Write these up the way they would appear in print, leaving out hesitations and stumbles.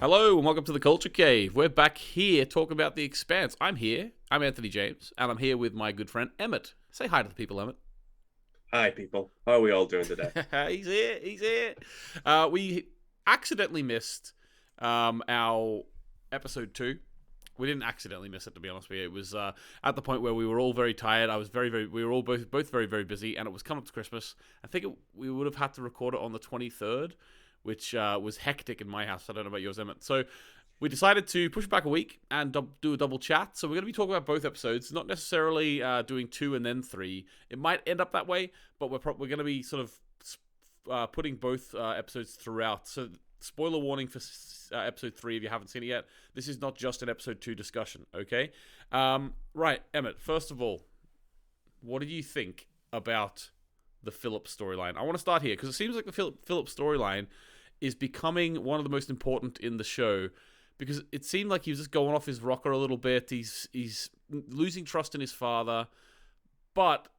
Hello and welcome to the Culture Cave. We're back here talking about the Expanse. I'm here. I'm Anthony James, and I'm here with my good friend Emmett. Say hi to the people, Emmett. Hi, people. How are we all doing today? He's here. He's here. We accidentally missed our episode 2. We didn't accidentally miss it, to be honest with you. It was at the point where we were all very tired. I was we were all both very, very busy, and it was coming up to Christmas. I think we would have had to record it on the 23rd, which was hectic in my house. I don't know about yours, Emmett. So we decided to push it back a week and do a double chat. So we're going to be talking about both episodes, not necessarily doing 2 and then 3. It might end up that way, but we're going to be sort of putting both episodes throughout. So spoiler warning for episode 3 if you haven't seen it yet. This is not just an episode 2 discussion, okay? Right, Emmett, first of all, what did you think about the Phillips storyline? I want to start here because it seems like the Phillips storyline is becoming one of the most important in the show, because it seemed like he was just going off his rocker a little bit. He's losing trust in his father, but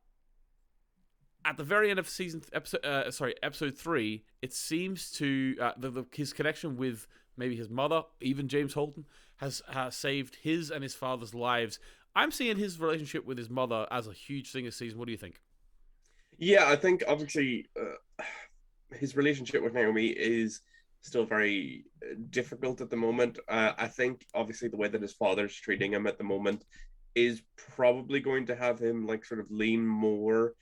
at the very end of episode 3, it seems to his connection with maybe his mother, even James Holden, has saved his and his father's lives. I'm seeing his relationship with his mother as a huge thing this season. What do you think? Yeah, I think obviously his relationship with Naomi is still very difficult at the moment. I think obviously the way that his father's treating him at the moment is probably going to have him like sort of lean more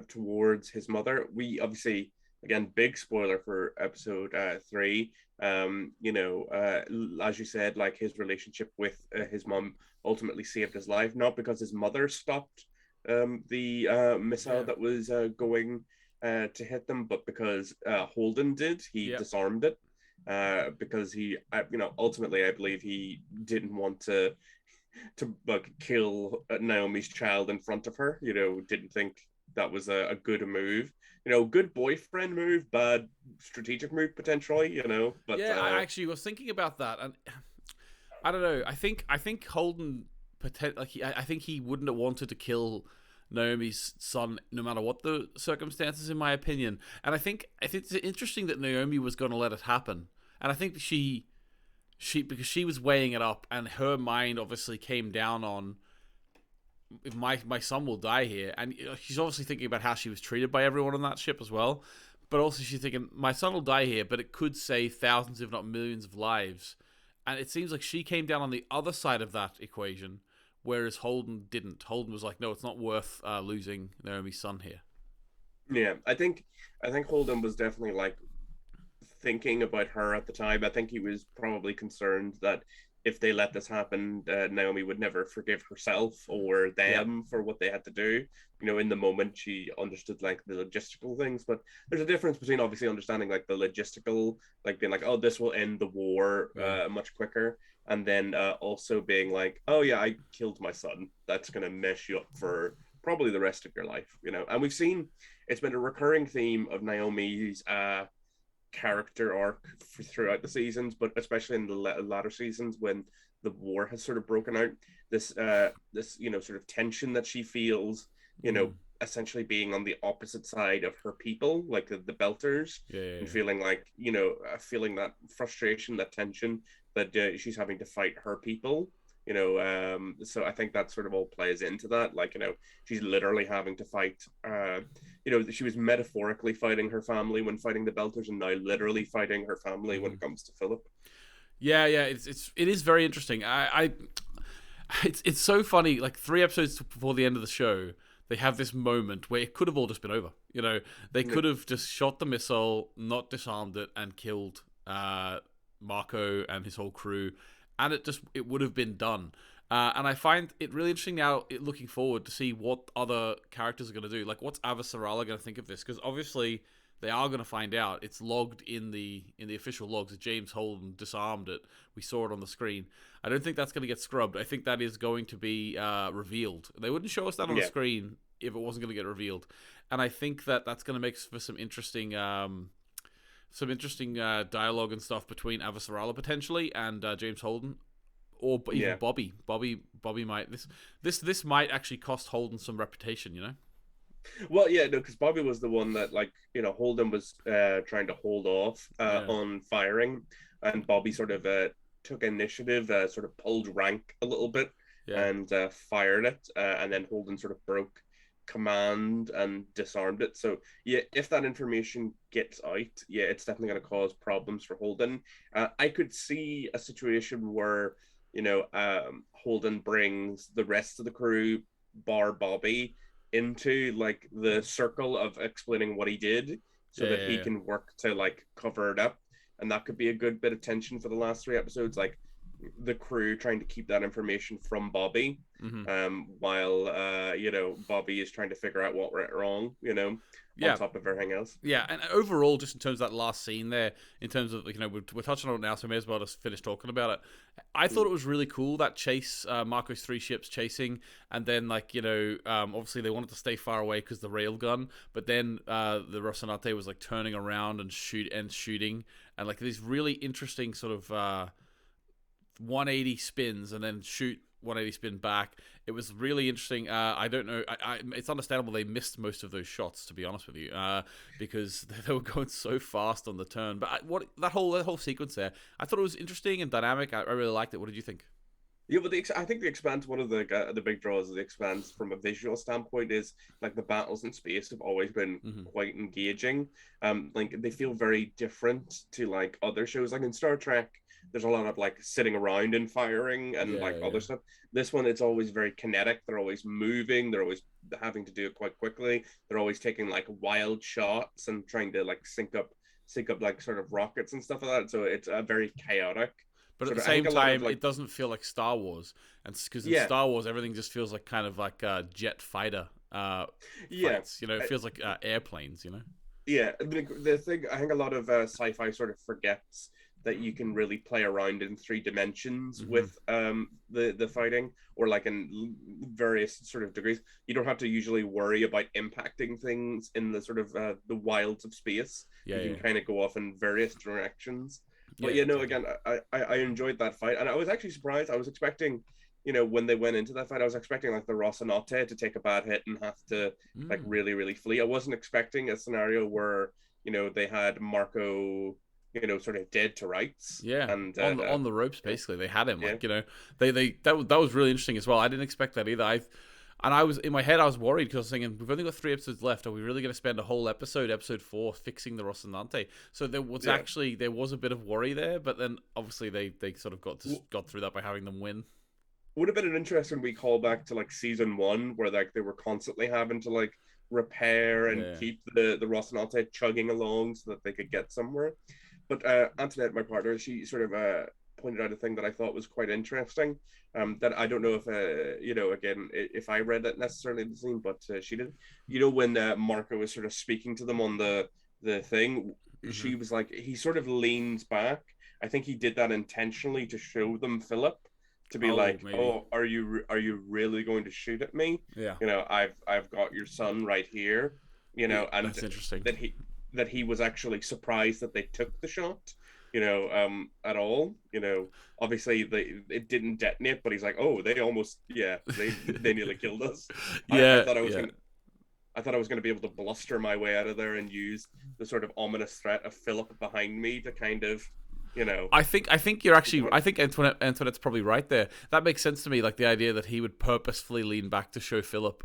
towards his mother. We obviously, again, big spoiler for episode 3. As you said, like his relationship with his mom ultimately saved his life, not because his mother stopped the missile that was going to hit them, but because Holden did. He disarmed it because ultimately I believe he didn't want to like kill Naomi's child in front of her. Didn't think that was a good move. Good boyfriend move, bad strategic move potentially. But yeah, I actually was thinking about that, and I don't know. I think Holden I think he wouldn't have wanted to kill Naomi's son no matter what the circumstances, in my opinion. And I think it's interesting that Naomi was going to let it happen, and I think she because she was weighing it up, and her mind obviously came down on, if my son will die here, and she's obviously thinking about how she was treated by everyone on that ship as well. But also she's thinking, my son will die here, but it could save thousands, if not millions, of lives. And it seems like she came down on the other side of that equation, whereas Holden didn't. Holden was like, no, it's not worth losing Naomi's son here. yeah, I think Holden was definitely like thinking about her at the time. I think he was probably concerned that if they let this happen, Naomi would never forgive herself or Yeah. them for what they had to do. In the moment, she understood like the logistical things, but there's a difference between obviously understanding like the logistical, like being like, oh, this will end the war Yeah. much quicker, and then also being like, oh yeah, I killed my son. That's gonna mess you up for probably the rest of your life. And we've seen it's been a recurring theme of Naomi's character arc throughout the seasons, but especially in the latter seasons when the war has sort of broken out. This sort of tension that she feels, Mm. essentially being on the opposite side of her people, like the Belters, Yeah, yeah, and yeah. feeling like feeling that frustration, that tension that she's having to fight her people. So I think that sort of all plays into that. Like, she's literally having to fight. She was metaphorically fighting her family when fighting the Belters, and now literally fighting her family when Mm. it comes to Philip. Yeah, yeah. It is very interesting. It's so funny. Like 3 episodes before the end of the show, they have this moment where it could have all just been over. They could have just shot the missile, not disarmed it, and killed Marco and his whole crew, and it would have been done. And I find it really interesting now, looking forward, to see what other characters are going to do. Like, what's Avasarala going to think of this? Because obviously they are going to find out. It's logged in the official logs that James Holden disarmed it. We saw it on the screen. I don't think that's going to get scrubbed. I think that is going to be revealed. They wouldn't show us that on the Yeah, screen if it wasn't going to get revealed. And I think that that's going to make for some interesting dialogue and stuff between Avasarala potentially and James Holden, or even yeah. Bobbie. Bobbie might this might actually cost Holden some reputation. Well, yeah, no, because Bobbie was the one that, like, Holden was trying to hold off Yeah. on firing. and Bobbie sort of took initiative, sort of pulled rank a little bit, Yeah. and fired it, and then Holden sort of broke command and disarmed it. So yeah, if that information gets out, yeah, it's definitely going to cause problems for Holden. I could see a situation where Holden brings the rest of the crew, bar Bobbie, into like the circle of explaining what he did, so that he Yeah. can work to like cover it up, and that could be a good bit of tension for the last three episodes, like the crew trying to keep that information from Bobbie, Mm-hmm. while Bobbie is trying to figure out what went wrong, on Yeah. top of everything else. Yeah, and overall, just in terms of that last scene there, in terms of, we're touching on it now, so we may as well just finish talking about it. I thought it was really cool, that chase, Marco's 3 ships chasing, and then, obviously they wanted to stay far away because the railgun, but then the Rocinante was, like, turning around and shooting, and, like, these really interesting sort of 180 spins, and then shoot 180 spin back. It was really interesting. I don't know. It's understandable they missed most of those shots, to be honest with you, because they were going so fast on the turn. But that whole sequence there, I thought it was interesting and dynamic. I really liked it. What did you think? Yeah, but I think the Expanse, one of the big draws of the Expanse from a visual standpoint is like the battles in space have always been quite engaging. Like they feel very different to like other shows. Like in Star Trek, there's a lot of like sitting around and firing and like other stuff. This one, it's always very kinetic. They're always moving. They're always having to do it quite quickly. They're always taking like wild shots and trying to like sync up like sort of rockets and stuff like that. So it's very chaotic. But at Sort the of, I think same a lot of time, like it doesn't feel like Star Wars, and because in yeah, Star Wars everything just feels like kind of like jet fighter yeah. fights. It feels like airplanes. Yeah, the thing I think a lot of sci-fi sort of forgets that you can really play around in 3 dimensions with the fighting, or like in various sort of degrees. You don't have to usually worry about impacting things in the sort of the wilds of space. Yeah, You yeah, can kind of go off in various directions. yeah, But exactly. again, I enjoyed that fight, and I was actually surprised. I was expecting, when they went into that fight, I was expecting like the Rocinante to take a bad hit and have to like Mm. really, really flee. I wasn't expecting a scenario where they had Marco, sort of dead to rights, Yeah, and on the ropes yeah, basically. They had him yeah, that was really interesting as well. I didn't expect that either. I was in my head, I was worried because I was thinking we've only got 3 episodes left. Are we really going to spend a whole episode 4, fixing the Rocinante? So there was a bit of worry there, but then obviously they sort of got through that by having them win. would have been an interesting wee callback to like season 1, where like they were constantly having to like repair and Yeah. keep the Rocinante chugging along so that they could get somewhere. But Antoinette, my partner, she sort of pointed out a thing that I thought was quite interesting. That I don't know if again, if I read it necessarily in the scene, but she did. When Marco was sort of speaking to them on the thing, Mm-hmm. she was like, he sort of leans back. I think he did that intentionally to show them Philip, to be Oh, like, maybe. oh, are you really going to shoot at me? Yeah. I've got your son right here. And That's interesting. that he was actually surprised that they took the shot, at all. Obviously it didn't detonate, but he's like, oh, they almost, yeah, they nearly killed us. I Yeah, thought yeah. I thought I was going to be able to bluster my way out of there and use the sort of ominous threat of Philip behind me to kind of, you know, I think you're actually. I think Antoinette's probably right there. That makes sense to me. Like the idea that he would purposefully lean back to show Philip.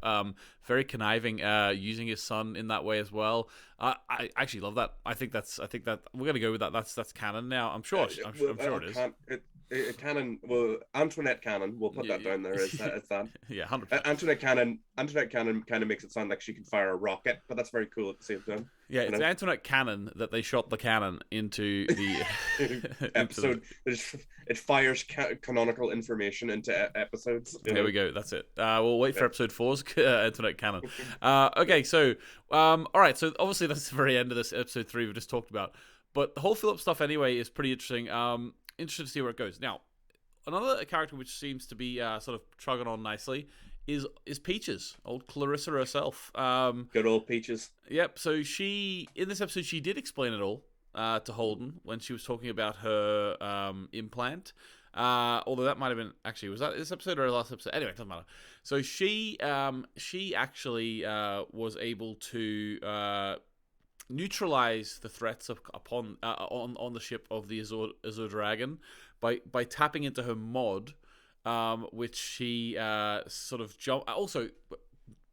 Very conniving. Using his son in that way as well. I actually love that. I think that we're gonna go with that. That's canon now. I'm sure. I'm sure it is. Canon. Well, Antoinette Cannon. We'll put Yeah, that down there as that. yeah, 100%. Antoinette Cannon kind of makes it sound like she can fire a rocket, but that's very cool at the same time. Yeah, You it's know, Antoinette Cannon that they shot the cannon into the into the. episode. It fires canonical information into episodes. There we go. That's it. We'll wait for Yeah. episode 4's Antoinette Cannon. Okay, so all right. So obviously that's the very end of this episode 3 we just talked about. But the whole Phillips stuff anyway is pretty interesting. Interested to see where it goes. Now, another character which seems to be sort of chugging on nicely is Peaches, old Clarissa herself. Good old Peaches. Yep. So she in this episode she did explain it all to Holden when she was talking about her implant. Although that might have been actually, was that this episode or the last episode? Anyway, it doesn't matter. So she actually was able to neutralize the threats upon on the ship of the Azure Dragon by tapping into her mod, which she sort of also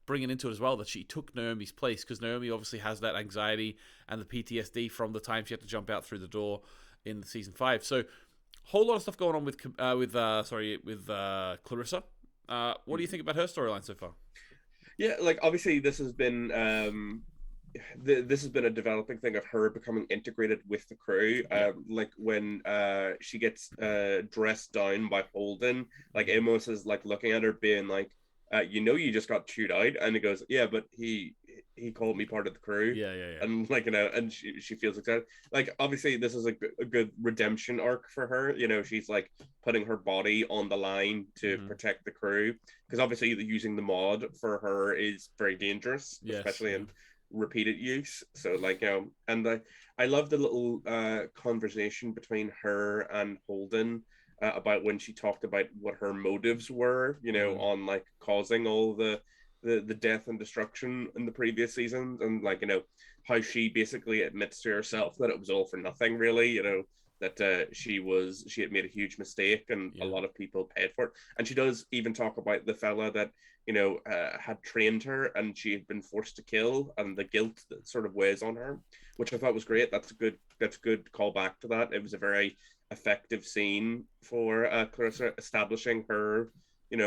bringing into it as well that she took Naomi's place, because Naomi obviously has that anxiety and the PTSD from the time she had to jump out through the door in season 5. So whole lot of stuff going on with Clarissa. What do you think about her storyline so far? Yeah, like obviously this has been this has been a developing thing of her becoming integrated with the crew. Like when she gets dressed down by Holden, like Amos is like looking at her being like, you just got chewed out, and he goes, yeah, but he called me part of the crew. Yeah. And like, and she feels excited. Like obviously this is a good redemption arc for her. She's like putting her body on the line to protect the crew, because obviously using the mod for her is very dangerous, especially in repeated use. So like, and I love the little conversation between her and Holden about when she talked about what her motives were, on like causing all the death and destruction in the previous seasons, and like, how she basically admits to herself that it was all for nothing, really, that she had made a huge mistake, and a lot of people paid for it. And she does even talk about the fella that had trained her and she had been forced to kill, and the guilt that sort of weighs on her, which I thought was great. That's a good callback to that. It was a very effective scene for Clarissa establishing her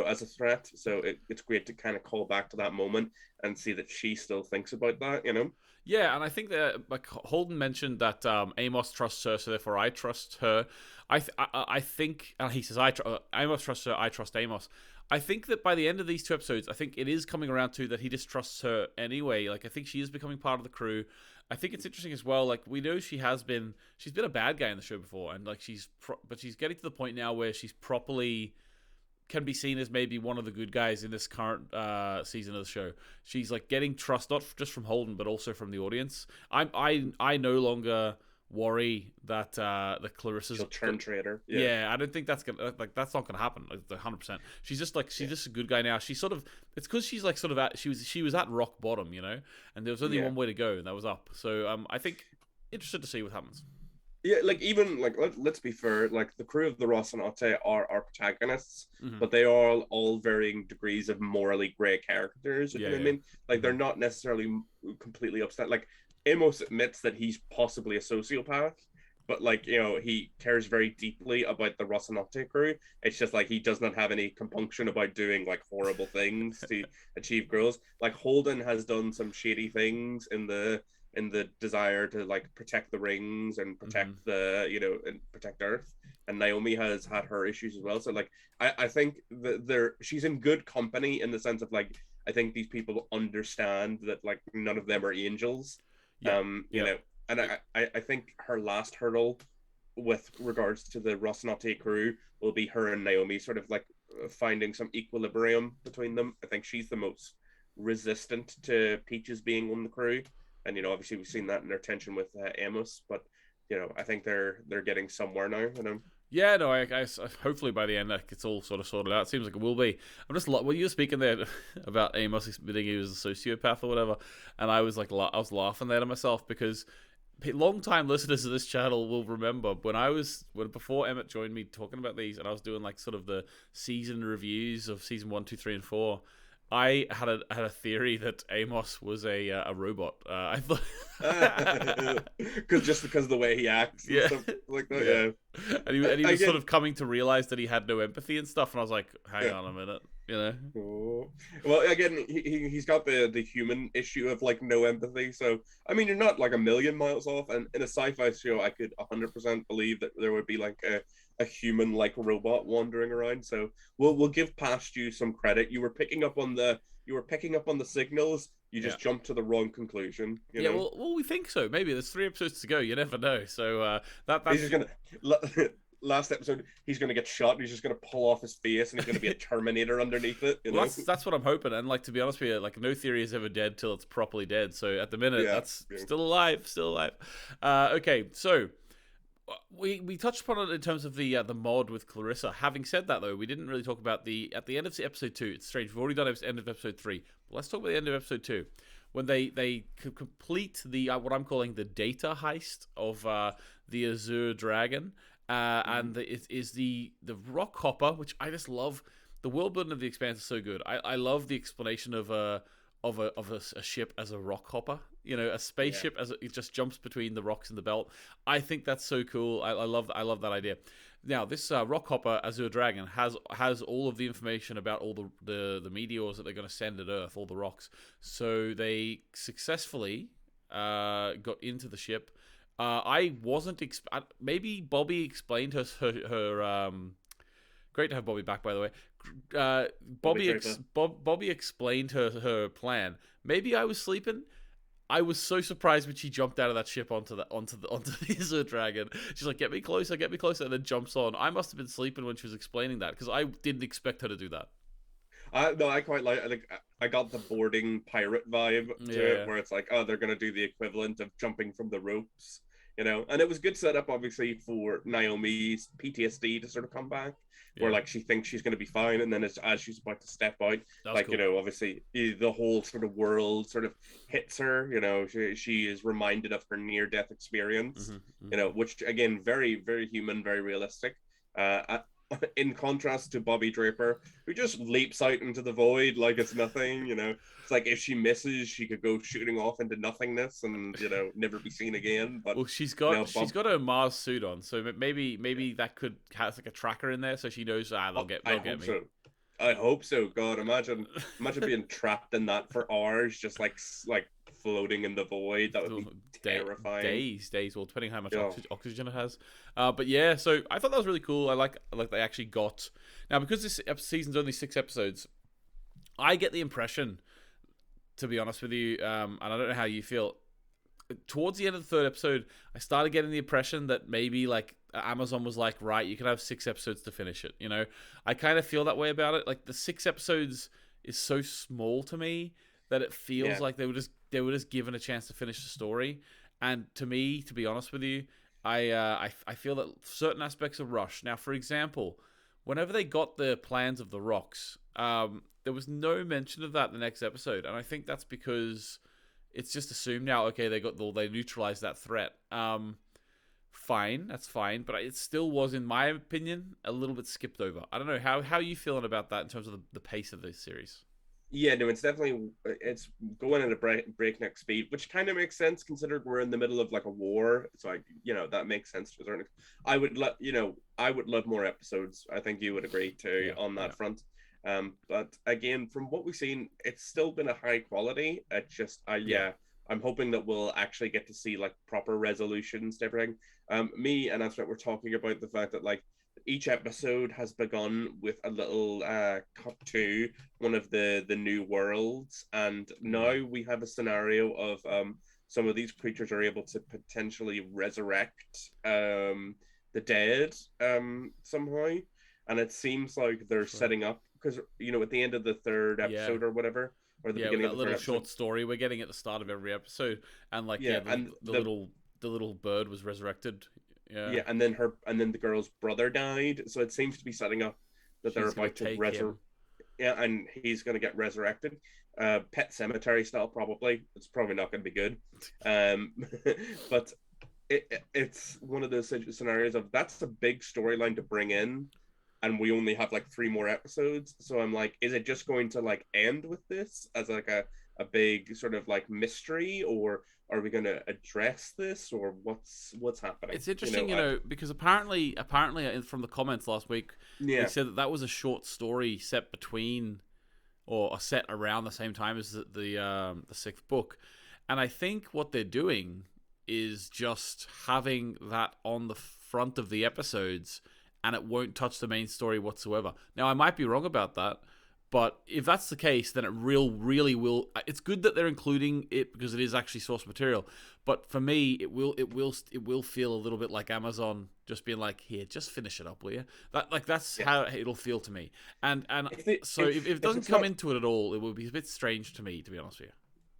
as a threat. So it's great to kind of call back to that moment and see that she still thinks about that. Yeah, and I think that like Holden mentioned that Amos trusts her, so therefore I trust her. I think, and he says Amos trusts her, I trust Amos. I think that by the end of these 2 episodes, I think it is coming around to that he distrusts her anyway. Like, I think she is becoming part of the crew. I think it's interesting as well. Like, we know she's been a bad guy in the show before, and like but she's getting to the point now where she's properly can be seen as maybe one of the good guys in this current season of the show. She's like getting trust not just from Holden but also from the audience. I no longer worry that Clarissa's she'll turn traitor. Yeah, I don't think that's gonna that's not gonna happen. 100%. She's just a good guy now. She's sort of it's because she's like sort of she was at rock bottom, and there was only one way to go, and that was up. So I think interested to see what happens. Yeah, like even like let's be fair, like the crew of the Rocinante are our protagonists, but they are all varying degrees of morally grey characters. You know what I mean? Like they're not necessarily completely upset. Like Amos admits that he's possibly a sociopath, but like he cares very deeply about the Rocinante crew. It's just like he does not have any compunction about doing like horrible things to achieve goals. Like Holden has done some shady things in the desire to like protect the rings and protect and protect Earth, and Naomi has had her issues as well. So like I think that she's in good company in the sense of like I think these people understand that like none of them are angels. And I think her last hurdle with regards to the Rocinante crew will be her and Naomi sort of like finding some equilibrium between them. I think she's the most resistant to Peaches being on the crew. And obviously we've seen that in their tension with Amos, but I think they're getting somewhere now. Yeah, no, I hopefully by the end it's all sort of sorted out. It seems like it will be. I'm just when you were speaking there about Amos admitting he was a sociopath or whatever, and I was like I was laughing there to myself because long-time listeners of this channel will remember before Emmett joined me talking about these, and I was doing like sort of the season reviews of season 1, 2, 3, and 4. I had a theory that Amos was a robot. I thought because of the way he acts, and stuff like that. Yeah. And he was sort of coming to realize that he had no empathy and stuff. And I was like, hang on a minute, Oh. Well, again, he's got the human issue of like no empathy. So I mean, you're not like a million miles off. And in a sci-fi show, I could 100% believe that there would be like a human like robot wandering around. So we'll give past you some credit. You were picking up on the signals. You just jumped to the wrong conclusion. You know? Well, we think so. Maybe there's 3 episodes to go. You never know. So that's he's just gonna last episode. He's gonna get shot. And he's just gonna pull off his face, and he's gonna be a Terminator underneath it. You know? That's what I'm hoping. And like to be honest with you, like no theory is ever dead till it's properly dead. So at the minute, that's still alive. Okay, so. We touched upon it in terms of the mod with Clarissa. Having said that, though, we didn't really talk about at the end of episode 2. It's strange. We've already done the end of episode 3. But let's talk about the end of episode 2. when they complete the what I'm calling the data heist of the Azure Dragon, and it is the rock hopper, which I just love. The world building of the Expanse is so good. I love the explanation of a ship as a rock hopper. You know, a spaceship as it just jumps between the rocks and the belt. I think that's so cool. I love that idea. Now, this rock hopper Azure Dragon has all of the information about all the meteors that they're going to send at Earth, all the rocks. So they successfully got into the ship. I wasn't maybe Bobbie explained her great to have Bobbie back, by the way. Bobbie explained her plan. Maybe I was sleeping. I was so surprised when she jumped out of that ship onto the Azure Dragon. She's like, get me closer, and then jumps on. I must have been sleeping when she was explaining that, because I didn't expect her to do that. No, I quite like. I got the boarding pirate vibe to it, where it's like, oh, they're gonna do the equivalent of jumping from the ropes, you know. And it was good setup, obviously, for Naomi's PTSD to sort of come back, where like she thinks she's gonna be fine, and then as she's about to step out, like cool. You know, obviously the whole sort of world sort of hits her. You know, she is reminded of her near-death experience. You know, which again, very very human, very realistic. In contrast to Bobbie Draper, who just leaps out into the void like it's nothing, you know. It's like if she misses, she could go shooting off into nothingness and, you know, never be seen again. But well, she's got her Mars suit on, so maybe that could have like a tracker in there, so she knows they'll get me. So. I hope so. God, imagine being trapped in that for hours, just like floating in the void. That would be terrifying. Days. Well, depending how much oxygen it has. But yeah, so I thought that was really cool. I like they actually got now, because this season's only 6 episodes. I get the impression, to be honest with you, and I don't know how you feel. Towards the end of the 3rd episode, I started getting the impression that maybe like Amazon was like, right, you can have 6 episodes to finish it. You know, I kind of feel that way about it. Like the 6 episodes is so small to me that it feels like they were just given a chance to finish the story. And to me, to be honest with you, I feel that certain aspects are rushed. Now, for example, whenever they got the plans of the rocks, there was no mention of that in the next episode, and I think that's because it's just assumed now. Okay, they neutralized that threat. Fine, that's fine, but it still was, in my opinion, a little bit skipped over. I don't know how are you feeling about that in terms of the pace of this series. Yeah, no, it's going at a breakneck speed, which kind of makes sense considering we're in the middle of like a war. It's like, you know, that makes sense to a certain extent. I would love more episodes. I think you would agree too on that front. But again, from what we've seen, it's still been a high quality. It's just, I'm hoping that we'll actually get to see like proper resolutions to everything. Me and Asmet were talking about the fact that like each episode has begun with a little cut to one of the new worlds, and now we have a scenario of some of these creatures are able to potentially resurrect the dead somehow, and it seems like they're setting up, because you know at the end of the 3rd episode or whatever, or the beginning of the little short story we're getting at the start of every episode, and like the little bird was resurrected. And then the girl's brother died, so it seems to be setting up that they're about to resurrect. Yeah, and he's going to get resurrected. Pet Cemetery style, probably. It's probably not going to be good. But it's one of those scenarios of that's a big storyline to bring in, and we only have like 3 more episodes. So I'm like, is it just going to like end with this as like a big sort of like mystery, or are we going to address this, or what's happening? It's interesting, because apparently from the comments last week, they said that was a short story set between, or set around the same time as the 6th book, and I think what they're doing is just having that on the front of the episodes, and it won't touch the main story whatsoever. Now, I might be wrong about that. But if that's the case, then it really will. It's good that they're including it because it is actually source material. But for me, it will feel a little bit like Amazon just being like, "Here, just finish it up, will you?" That's how it'll feel to me. And if it doesn't come into it at all, it will be a bit strange to me, to be honest with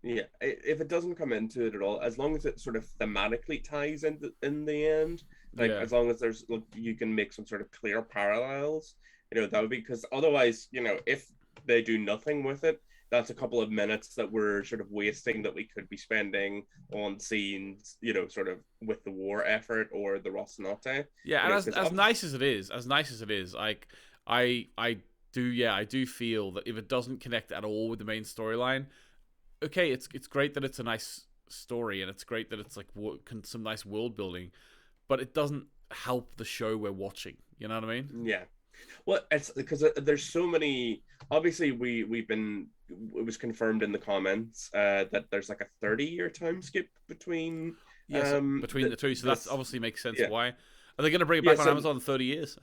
you. Yeah, if it doesn't come into it at all, as long as it sort of thematically ties in the end, as long as you can make some sort of clear parallels, that would be, because otherwise, if they do nothing with it, that's a couple of minutes that we're sort of wasting that we could be spending on scenes, sort of with the war effort or the Rocinante. Yeah, and Because as nice as it is, like I do feel that if it doesn't connect at all with the main storyline, okay, it's great that it's a nice story and it's great that it's like some nice world building, but it doesn't help the show we're watching. You know what I mean? Yeah. Well, it's because there's so many. Obviously, it was confirmed in the comments that there's like a 30-year time skip between between the two. So that obviously makes sense. Yeah. Why are they going to bring it back on Amazon in 30 years?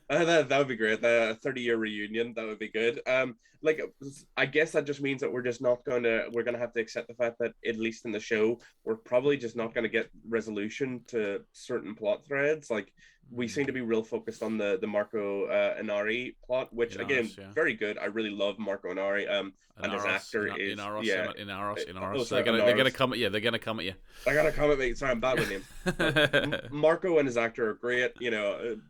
That would be great. The 30-year reunion, that would be good. Like, I guess that just means that we're gonna have to accept the fact that, at least in the show, we're probably just not gonna get resolution to certain plot threads. Like, we seem to be real focused on the Marco Inari plot, which again, very good. I really love Marco Inari. And his actor is Inaros. They're gonna come at you. They're gonna come at you. I gotta come at me. Sorry, I'm bad with names. Marco and his actor are great,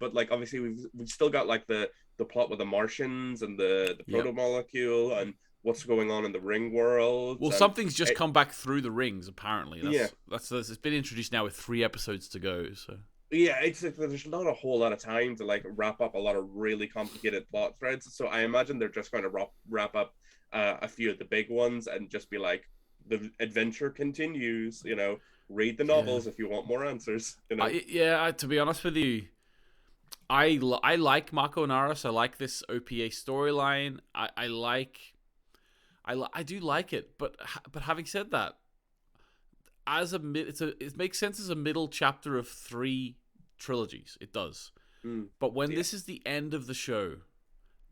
but like obviously we've still got like the plot with the Martians and the proto molecule and what's going on in the ring world. Well, something's just come back through the rings. Apparently, that's it's been introduced now with 3 episodes to go. So. Yeah, it's like there's not a whole lot of time to like wrap up a lot of really complicated plot threads. So I imagine they're just going to wrap up a few of the big ones and just be like, the adventure continues. Read the novels if you want more answers. To be honest with you, I like Marco Naras. I like this OPA storyline. I do like it, but having said that, it makes sense as a middle chapter of 3 trilogies. It does. But when this is the end of the show,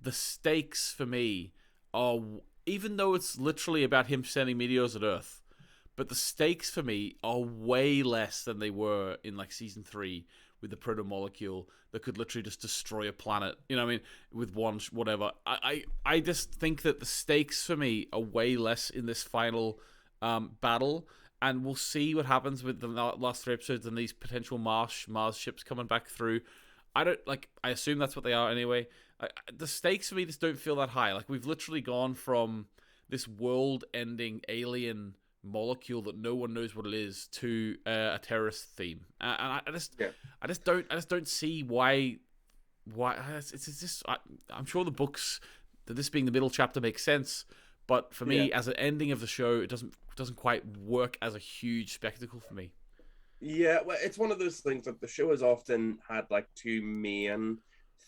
the stakes for me are, even though it's literally about him sending meteors at Earth, but the stakes for me are way less than they were in like season 3 with the proto molecule that could literally just destroy a planet. You know what I mean? With one whatever. I just think that the stakes for me are way less in this final battle. And we'll see what happens with the last 3 episodes and these potential Mars ships coming back through. I assume that's what they are anyway. The stakes for me just don't feel that high. Like, we've literally gone from this world-ending alien molecule that no one knows what it is to a terrorist theme. And I just don't see why. It's just. I'm sure the books, that this being the middle chapter, makes sense. But for me, as an ending of the show, it doesn't quite work as a huge spectacle for me. Yeah, well, it's one of those things that the show has often had like 2 main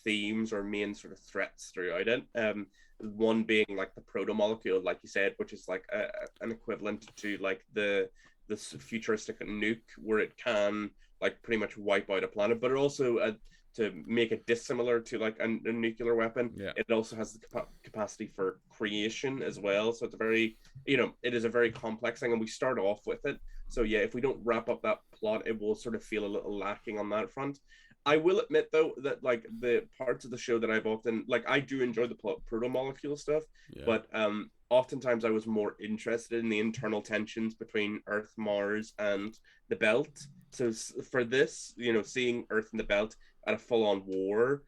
themes or main sort of threats throughout it. One being like the proto molecule, like you said, which is like an equivalent to like this futuristic nuke, where it can like pretty much wipe out a planet, but it also to make it dissimilar to like a nuclear weapon, it also has the capacity for creation as well. So it's a very, it is a very complex thing, and we start off with it. So yeah, if we don't wrap up that plot, it will sort of feel a little lacking on that front. I will admit though that like the parts of the show that I've often like, I do enjoy the proto molecule stuff, but oftentimes I was more interested in the internal tensions between Earth, Mars, and the Belt. So for this, seeing Earth and the Belt at a full-on war,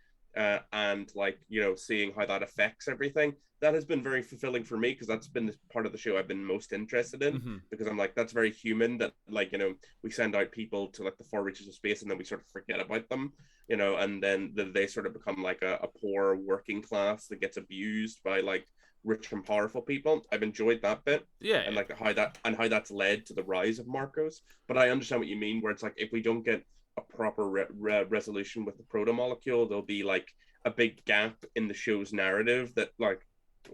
and like seeing how that affects everything, that has been very fulfilling for me, because that's been the part of the show I've been most interested in, because I'm like, that's very human, that like we send out people to like the far reaches of space and then we sort of forget about them, and then they sort of become like a poor working class that gets abused by like rich and powerful people. I've enjoyed that bit, and like how that's led to the rise of Marcos. But I understand what you mean, where it's like, if we don't get a proper resolution with the proto molecule, there'll be like a big gap in the show's narrative that like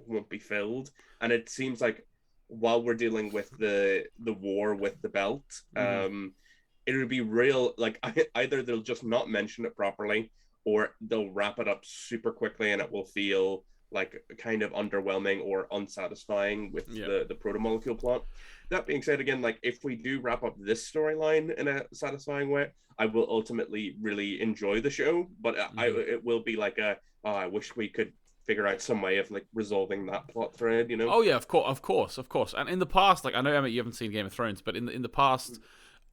won't be filled. And it seems like while we're dealing with the war with the Belt, it would be real like either they'll just not mention it properly, or they'll wrap it up super quickly and it will feel like kind of underwhelming or unsatisfying with the proto molecule plot. That being said, again, like if we do wrap up this storyline in a satisfying way, I will ultimately really enjoy the show. But it will be like I wish we could figure out some way of like resolving that plot thread. Oh yeah, of course. And in the past, like I know Emmett, you haven't seen Game of Thrones, but in the past,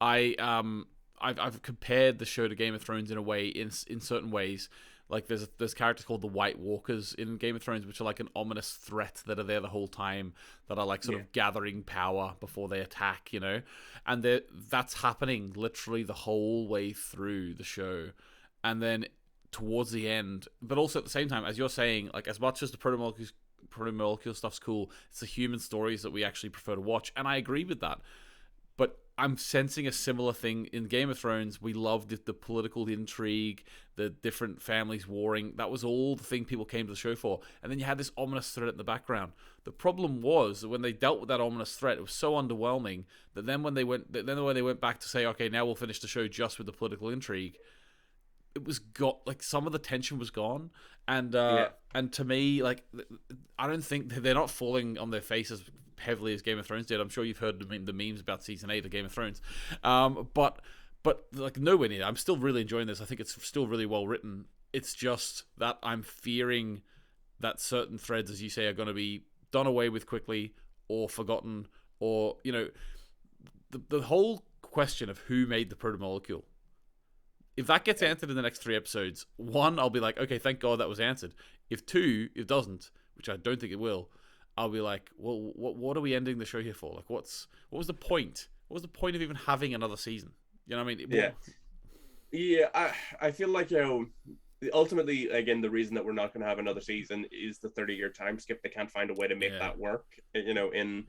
I've compared the show to Game of Thrones in a way, in certain ways. Like there's characters called the White Walkers in Game of Thrones, which are like an ominous threat that are there the whole time, that are like sort of gathering power before they attack, you know, and that's happening literally the whole way through the show, and then towards the end, but also at the same time, as you're saying, like as much as the proto-molecule stuff's cool, it's the human stories that we actually prefer to watch, and I agree with that. But I'm sensing a similar thing in Game of Thrones. We loved the political intrigue, the different families warring. That was all the thing people came to the show for. And then you had this ominous threat in the background. The problem was that when they dealt with that ominous threat, it was so underwhelming that then when they went back to say, okay, now we'll finish the show just with the political intrigue, it was like some of the tension was gone. And to me, like, I don't think they're not falling on their faces heavily as Game of Thrones did. I'm sure you've heard the memes about season 8 of Game of Thrones, but like nowhere near. I'm still really enjoying this. I think it's still really well written. It's just that I'm fearing that certain threads, as you say, are going to be done away with quickly or forgotten, or you know, the whole question of who made the proto-molecule. If that gets answered in the next 3 episodes, 1, I'll be like, okay, thank God that was answered. If 2, it doesn't, which I don't think it will, I'll be like, well, what are we ending the show here for? Like, what was the point? What was the point of even having another season? You know what I mean? I feel like, you know, ultimately, again, the reason that we're not going to have another season is the 30-year time skip. They can't find a way to make that work, you know, in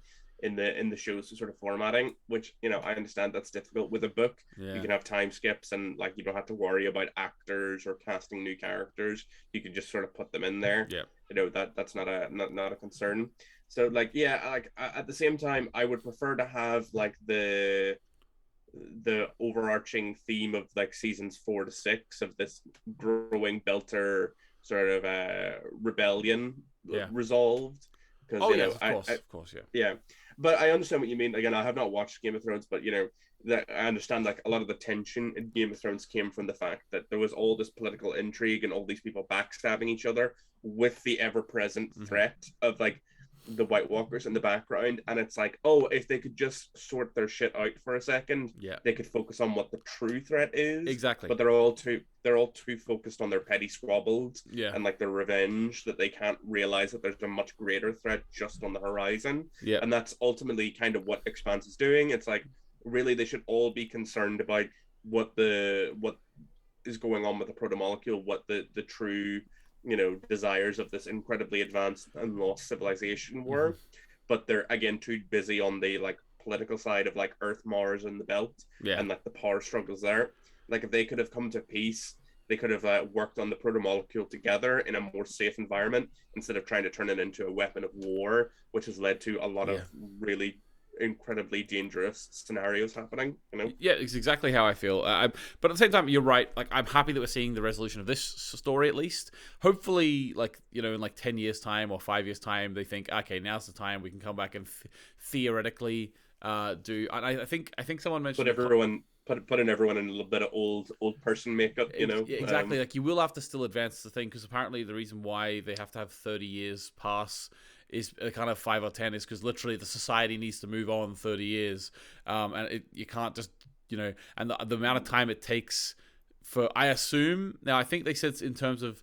the show's sort of formatting, which, you know, I understand that's difficult with a book. You can have time skips and like you don't have to worry about actors or casting new characters. You can just sort of put them in there. You know, that's not a concern. So like, like at the same time, I would prefer to have like the overarching theme of like seasons 4 to 6 of this growing Belter sort of rebellion resolved. Because of course. But I understand what you mean. Again, I have not watched Game of Thrones, but you know, that I understand like a lot of the tension in Game of Thrones came from the fact that there was all this political intrigue and all these people backstabbing each other with the ever-present threat of like the White Walkers in the background. And it's like, oh, if they could just sort their shit out for a second, they could focus on what the true threat is. Exactly. But they're all too focused on their petty squabbles and like their revenge, that they can't realize that there's a much greater threat just on the horizon. And that's ultimately kind of what Expanse is doing. It's like, really, they should all be concerned about what is going on with the proto-molecule, what the true, you know, desires of this incredibly advanced and lost civilization were. But they're, again, too busy on the like political side of like Earth, Mars, and the Belt, and like the power struggles there. Like if they could have come to peace, they could have worked on the proto-molecule together in a more safe environment instead of trying to turn it into a weapon of war, which has led to a lot of really incredibly dangerous scenarios happening, you know? Yeah, it's exactly how I feel. But at the same time, you're right. Like, I'm happy that we're seeing the resolution of this story, at least. Hopefully, like, you know, in like 10 years' time or 5 years' time, they think, okay, now's the time we can come back and theoretically do. And I think someone mentioned putting everyone in a little bit of old person makeup, you know? Exactly. Like, you will have to still advance the thing, because apparently the reason why they have to have 30 years pass is kind of 5 or 10 is because literally the society needs to move on 30 years. And you can't just, you know, and the amount of time it takes for, I assume, now I think they said in terms of,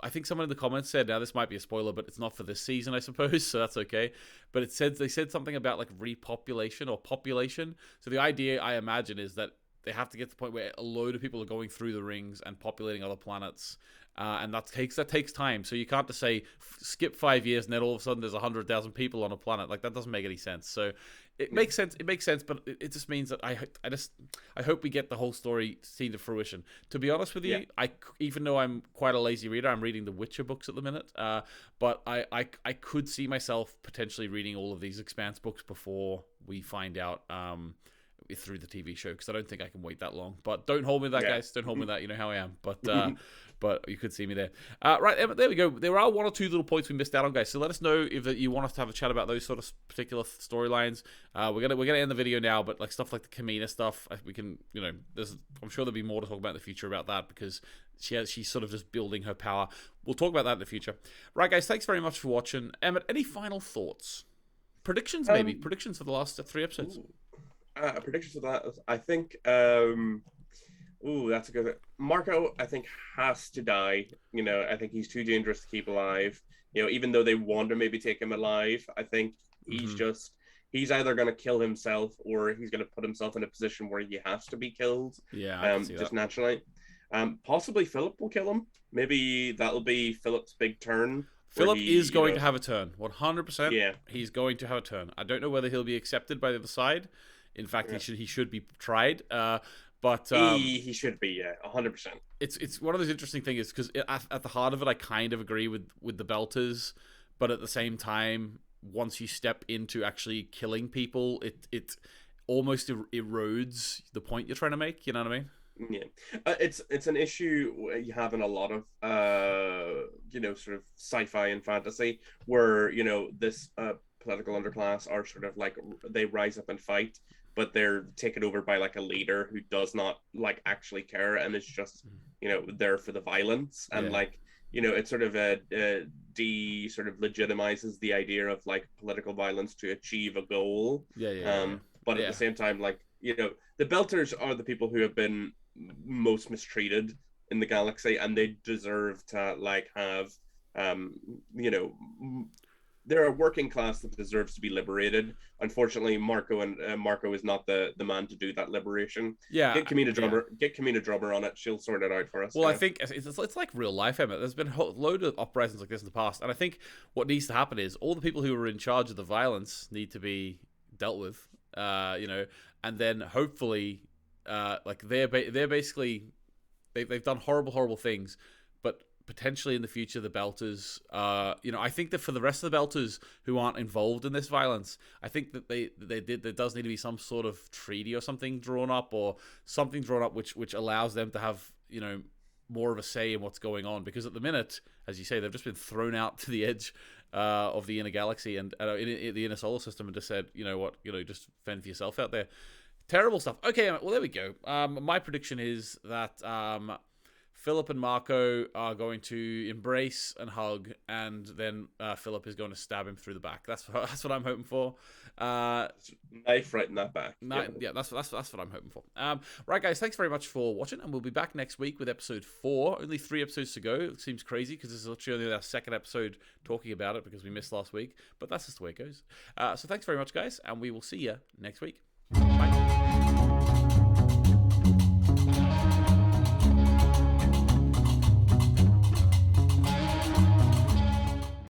I think someone in the comments said, now this might be a spoiler, but it's not for this season, I suppose, so that's okay. But they said something about like repopulation or population. So the idea, I imagine, is that they have to get to the point where a load of people are going through the rings and populating other planets. And that takes time. So you can't just say skip 5 years and then all of a sudden there's 100,000 people on a planet. Like, that doesn't make any sense. So it makes sense. It makes sense, but it just means that I hope we get the whole story seen to fruition. To be honest with you, even though I'm quite a lazy reader, I'm reading the Witcher books at the minute. But I could see myself potentially reading all of these Expanse books before we find out through the TV show, because I don't think I can wait that long. But don't hold me to that, guys. Don't hold me to that. You know how I am. But you could see me there. Right, Emmett, there we go. There are 1 or 2 little points we missed out on, guys. So let us know if you want us to have a chat about those sort of particular storylines. We're gonna end the video now, but like stuff like the Kamina stuff, we can, you know, I'm sure there'll be more to talk about in the future about that, because she's sort of just building her power. We'll talk about that in the future. Right, guys, thanks very much for watching. Emmett, any final thoughts? Predictions, maybe? Predictions for the last 3 episodes? Predictions for that, I think Ooh, that's a good. Marco, I think, has to die. I think he's too dangerous to keep alive. Even though they want to maybe take him alive, I think he's Hmm. just he's either going to kill himself or he's going to put himself in a position where he has to be killed, Yeah, I can see just that. naturally. Possibly Philip will kill him. Maybe that'll be Philip's big turn where Philip is he, going to have a turn. 100%. yeah, He's going to have a turn. I don't know whether he'll be accepted by the other side. In fact, yeah. he should be tried. But He should be, yeah, 100%. it's one of those interesting things because at the heart of it, I kind of agree with the Belters, but at the same time, once you step into actually killing people, it almost erodes the point you're trying to make. You know what I mean? Yeah, it's an issue you have in a lot of sort of sci-fi and fantasy where this political underclass are sort of like they rise up and fight, but they're taken over by like a leader who does not like actually care and is just there for the violence and Yeah, like it sort of sort of legitimizes the idea of like political violence to achieve a goal. yeah, yeah, yeah, But at yeah. the same time, like the Belters are the people who have been most mistreated in the galaxy, and they deserve to like have um you know they're a working class that deserves to be liberated. Unfortunately, Marco is not the man to do that liberation. Yeah, yeah. Get Kamina Drummer on it. She'll sort it out for us. Well, I think it's like real life, Emmett. There's been a load of uprisings like this in the past, and I think what needs to happen is all the people who are in charge of the violence need to be dealt with, and then hopefully, like they're basically they've done horrible things, but potentially in the future the Belters, I think that for the rest of the Belters who aren't involved in this violence, I think that there does need to be some sort of treaty or something drawn up, which allows them to have more of a say in what's going on, because at the minute, as you say, they've just been thrown out to the edge of the inner galaxy and in the inner solar system and just said, just fend for yourself out there. Terrible stuff. Okay, well, there we go. My prediction is that Philip and Marco are going to embrace and hug, and then Philip is going to stab him through the back. That's what I'm hoping for. Knife right in that back. Yeah, that's what I'm hoping for. Right, guys, thanks very much for watching, and we'll be back next week with episode 4. Only 3 episodes to go. It seems crazy because this is literally only our second episode talking about it because we missed last week, but that's just the way it goes. So thanks very much, guys, and we will see you next week. Bye.